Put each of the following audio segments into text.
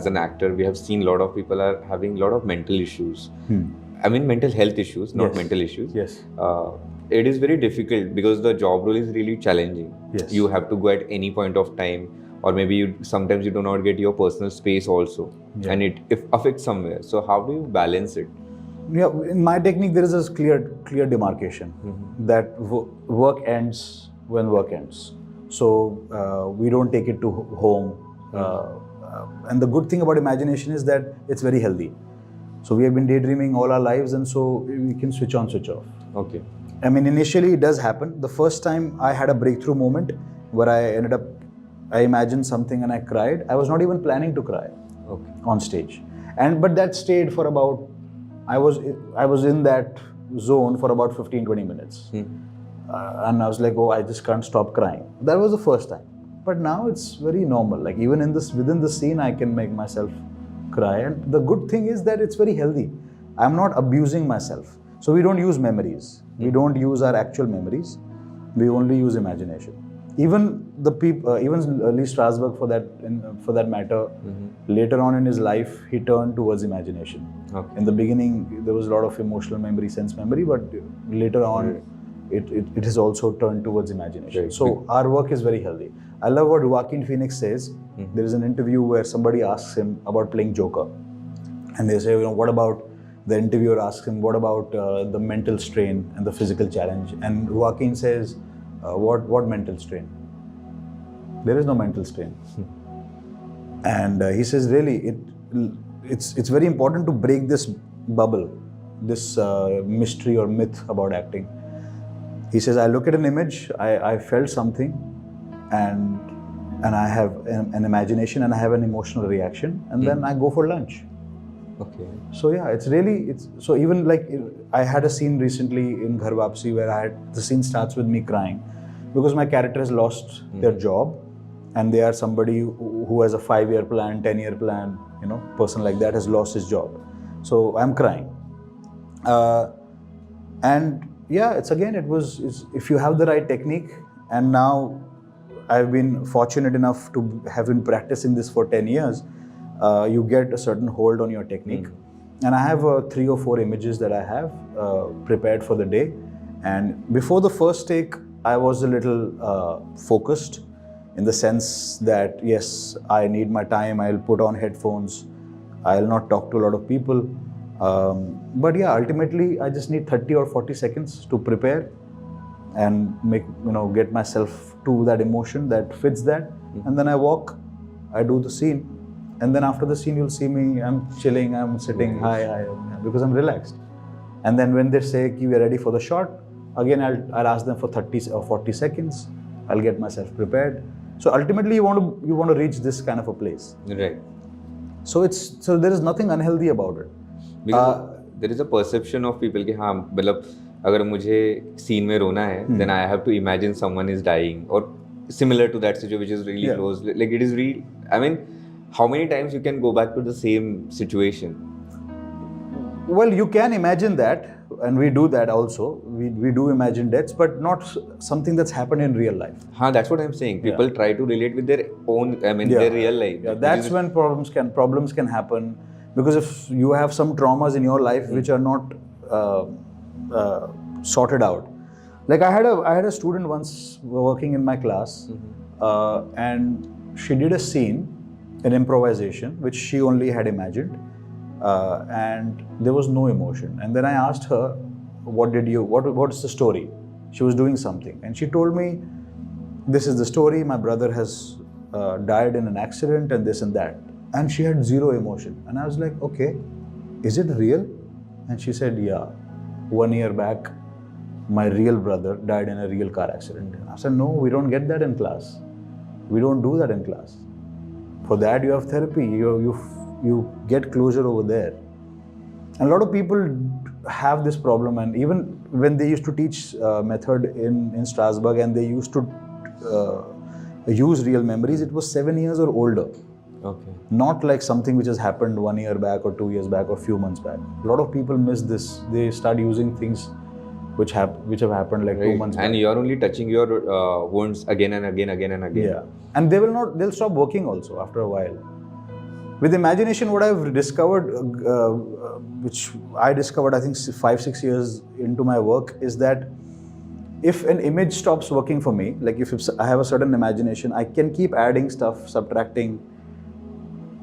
As an actor, we have seen a lot of people are having a lot of mental issues. I mean, mental health issues, not Yes. mental issues. Yes. It is very difficult because the job role is really challenging. Yes. You have to go at any point of time, or maybe sometimes you do not get your personal space also, and it affects somewhere. So how do you balance it? Yeah, in my technique, there is a clear demarcation that work ends when work ends. So we don't take it to home. And the good thing about imagination is that it's very healthy. So we have been daydreaming all our lives, and so we can switch on, switch off. Okay. I mean, initially it does happen. The first time I had a breakthrough moment where I imagined something and I cried. I was not even planning to cry on stage, but that stayed for about. I was in that zone for about 15-20 minutes, and I was like, oh, I just can't stop crying. That was the first time, but now it's very normal. Like even within the scene, I can make myself cry, and the good thing is that it's very healtly. I'm not abusing myself. So we don't use memories. We don't use our actual memories. We only use imagination. Even the people, even Lee Strasberg, for that matter, later on in his life, he turned towards imagination. Okay. In the beginning, there was a lot of emotional memory, sense memory, but later on, it has also turned towards imagination. Right. So our work is very healthy. I love what Joaquin Phoenix says. There is an interview where somebody asks him about playing Joker, and they say, what about? The interviewer asks him, what about the mental strain and the physical challenge? And Joaquin says, what mental strain? There is no mental strain. And he says, really, it's very important to break this bubble, this mystery or myth about acting. He says, I look at an image, I felt something, and I have an imagination and I have an emotional reaction, and then I go for lunch. Okay. So yeah, so even like I had a scene recently in Ghar Wapsi where the scene starts with me crying because my character has lost their job, and they are somebody who has a 5-year plan, 10-year plan, person like that has lost his job. So I'm crying. And yeah, if you have the right technique, and now I've been fortunate enough to have been practicing this for 10 years, you get a certain hold on your technique. And I have 3 or 4 images that I have prepared for the day. And before the first take, I was a little focused in the sense that, yes, I need my time. I'll put on headphones. I'll not talk to a lot of people. But yeah, ultimately, I just need 30 or 40 seconds to prepare and get myself to that emotion that fits that. And then I walk, I do the scene. And then after the scene, you'll see me, I'm chilling, I'm sitting, hi, because I'm relaxed. And then when they say, we are ready for the shot, again, I'll ask them for 30 or 40 seconds. I'll get myself prepared. So ultimately, you want to reach this kind of a place. Right. So there is nothing unhealthy about it. Because there is a perception of people कि हाँ मतलब अगर मुझे scene में रोना है, then I have to imagine someone is dying or similar to that situation, which is really close. Like it is real. I mean, how many times you can go back to the same situation? Well, you can imagine that, and we do that also. We do imagine deaths, but not something that's happened in real life. That's what I'm saying. People try to relate with their own, their real life. Yeah, that's when problems can happen, because if you have some traumas in your life which are not sorted out. Like I had a student once working in my class, and she did a scene, an improvisation, which she only had imagined, and there was no emotion. And then I asked her, what's the story? She was doing something, and she told me, this is the story, my brother has died in an accident and this and that. And she had zero emotion. And I was like, okay, is it real? And she said, yeah, 1 year back, my real brother died in a real car accident. I said, no, we don't get that in class. We don't do that in class. For that, you have therapy. You get closure over there. And a lot of people have this problem. And even when they used to teach method in Strasbourg, and they used to use real memories, it was 7 years or older. Okay. Not like something which has happened 1 year back or 2 years back or few months back. A lot of people miss this. They start using things which have happened like 2 months back. And you're only touching your wounds again and again. Yeah. And they'll stop working also after a while. With imagination, what I've discovered, which I discovered I think 5-6 years into my work, is that if an image stops working for me, like if I have a certain imagination, I can keep adding stuff, subtracting,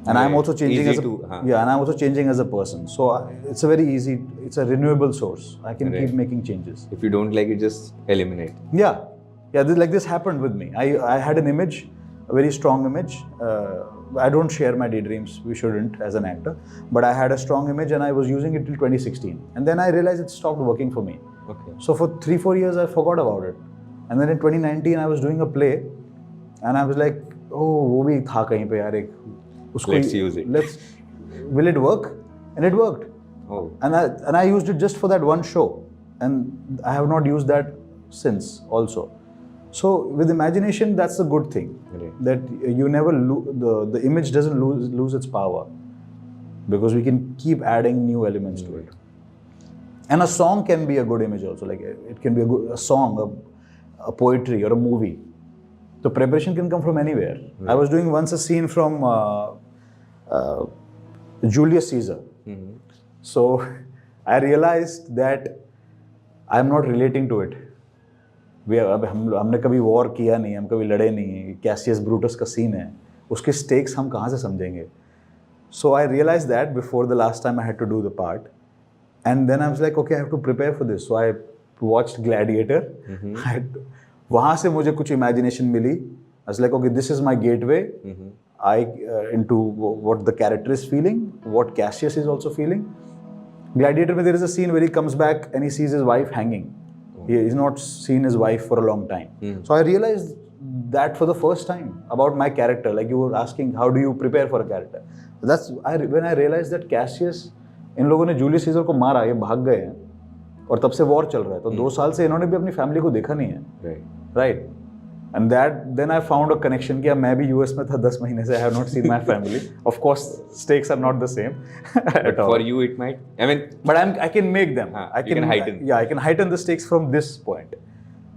and I'm also changing and I'm also changing as a person. So it's a very easy, it's a renewable source. I can keep making changes. If you don't like it, just eliminate. Yeah, this happened with me. I had an image, a very strong image. I don't share my daydreams. We shouldn't as an actor. But I had a strong image and I was using it till 2016. And then I realized it stopped working for me. Okay. So for 3-4 years, I forgot about it. And then in 2019, I was doing a play. And I was like, oh, वो भी था कहीं पे यार एक. Let's use it. Will it work? And it worked. Oh. And I used it just for that one show. And I have not used that since also. So with imagination, that's a good thing. Right. That you never the image doesn't lose its power, because we can keep adding new elements to it. And a song can be a good image also. Like it can be a song, a poetry, or a movie. The preparation can come from anywhere. Right. I was doing once a scene from Julius Caesar. Mm-hmm. So I realized that I'm not relating to it. हमने कभी war किया नहीं, हम कभी लड़े नहीं. Cassius Brutus का scene है, उसके स्टेक्स हम कहाँ से समझेंगे? So I realized that before the last time I had to do the part, and then I was like, okay, I have to prepare for this. So I watched Gladiator. Mm-hmm. वहाँ से मुझे कुछ imagination milli. I was like, okay, this is my gateway. Mm-hmm. Into what the character is feeling, what Cassius is also feeling. Gladiator, में there is a scene where he comes back and he sees his wife hanging. He's not seen his wife for a long time. Mm. So I realized that for the first time about my character. Like you were asking, how do you prepare for a character? When I realized that Cassius, इन लोगों ने Julius Caesar को मारा, ये भाग गए हैं, और तब से वॉर चल रहा है. तो 2 साल से इन्होंने भी अपनी फैमिली को देखा नहीं है. Right. And then I found a connection कि मैं भी US में था 10 महीने से. I have not seen my family. Of course, stakes are not the same. But for you, it might. I mean, but I can make them. I can heighten. I can heighten the stakes from this point.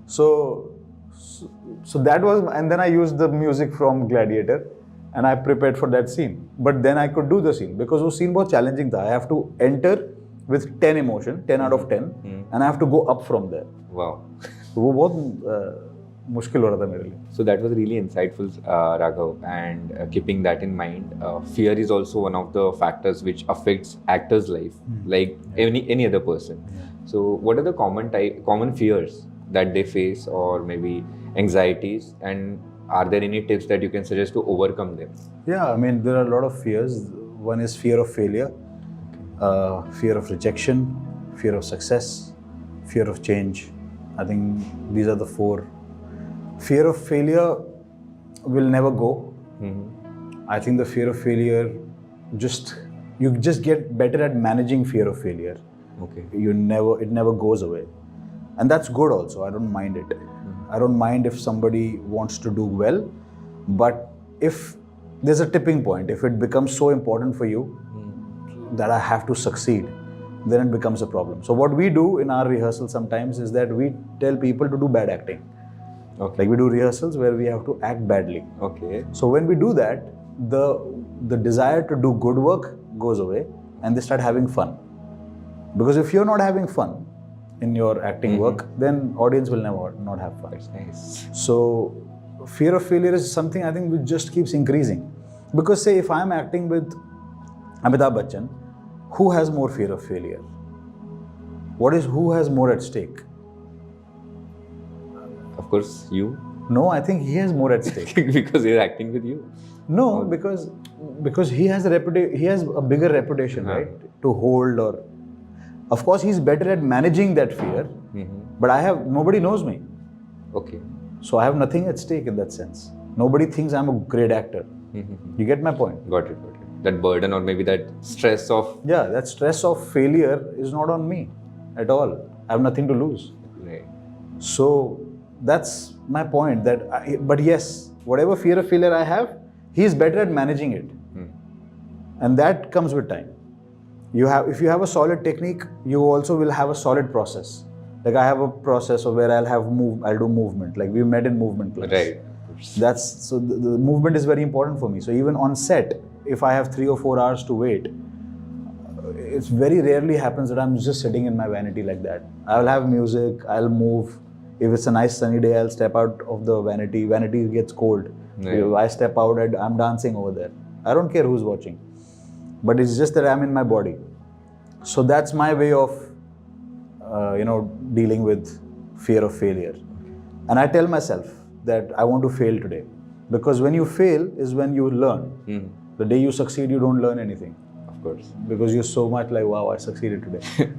So that was, and then I used the music from Gladiator, and I prepared for that scene. But then I could do the scene because वो scene बहुत challenging था. I have to enter with 10 emotion, 10 out of 10, and I have to go up from there. Wow. वो बहुत मुश्किल हो रहा था मेरे लिए. So that was really insightful, Raghav. And keeping that in mind, fear is also one of the factors which affects actors' life, like any other person. Yeah. So what are the common fears that they face, or maybe anxieties, and are there any tips that you can suggest to overcome them? Yeah, I mean there are a lot of fears. One is fear of failure, fear of rejection, fear of success, fear of change. I think these are the 4. Fear of failure will never go. Mm-hmm. I think the fear of failure, you just get better at managing fear of failure. Okay. It never goes away, and that's good also. I don't mind it. Mm-hmm. I don't mind if somebody wants to do well, but if there's a tipping point, if it becomes so important for you that I have to succeed, then it becomes a problem. So what we do in our rehearsal sometimes is that we tell people to do bad acting. Okay. Like we do rehearsals where we have to act badly. Okay. So when we do that, the desire to do good work goes away, and they start having fun. Because if you're not having fun in your acting work, then audience will never not have fun. That's nice. So fear of failure is something I think which just keeps increasing. Because say if I'm acting with Amitabh Bachchan, who has more fear of failure? Who has more at stake? Of course, you. No, I think he has more at stake. Because he's acting with you. No, because he has a bigger reputation, right? To hold, or of course he's better at managing that fear. Mm-hmm. But nobody knows me. Okay. So I have nothing at stake in that sense. Nobody thinks I'm a great actor. Mm-hmm. You get my point? Got it. That burden, or maybe that stress of... Yeah, that stress of failure is not on me at all. I have nothing to lose. Right. So that's my point. But yes, whatever fear of failure I have, he's better at managing it. And that comes with time. If you have a solid technique, you also will have a solid process. Like I have a process of where I'll do movement. Like we met in movement class. Right. So the movement is very important for me. So even on set, if I have 3 or 4 hours to wait, it's very rarely happens that I'm just sitting in my vanity like that. I'll have music, I'll move. If it's a nice sunny day, I'll step out of the vanity. Vanity gets cold. Yeah. I step out and I'm dancing over there. I don't care who's watching. But it's just that I'm in my body. So that's my way of, dealing with fear of failure. And I tell myself that I want to fail today. Because when you fail is when you learn. The day you succeed, you don't learn anything. Of course. Because you're so much like, wow, I succeeded today.